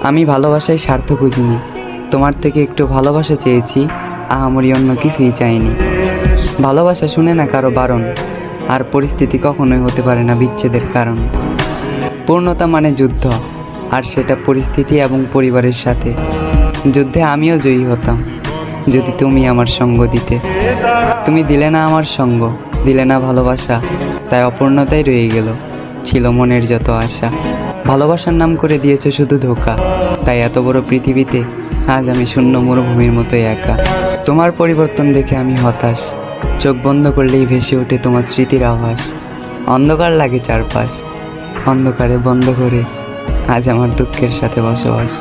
আমি ভালোবাসায় স্বার্থ খুঁজিনি, তোমার থেকে একটু ভালোবাসা চেয়েছি, আহামরি অন্য কিছুই চাইনি। ভালোবাসা শুনে না কারো বারণ, আর পরিস্থিতি কখনোই হতে পারে না বিচ্ছেদের কারণ। পূর্ণতা মানে যুদ্ধ, আর সেটা পরিস্থিতি এবং পরিবারের সাথে। যুদ্ধে আমিও জয়ী হতাম যদি তুমি আমার সঙ্গ দিতে। তুমি দিলে না আমার সঙ্গ, দিলে না ভালোবাসা, তাই অপূর্ণতাই রয়ে গেল, ছিল মনের যত আশা। ভালোবাসার নাম করে দিয়েছে শুধু ধোঁকা, তাই এত বড় পৃথিবীতে আজ আমি শূন্য মরুভূমির মতোই একা। তোমার পরিবর্তন দেখে আমি হতাশ, চোখ বন্ধ করলেই ভেসে ওঠে তোমার স্মৃতির আভাস। অন্ধকার লাগে চারপাশ, অন্ধকারে বন্ধ করে আজ আমার দুঃখের সাথে বসবাস।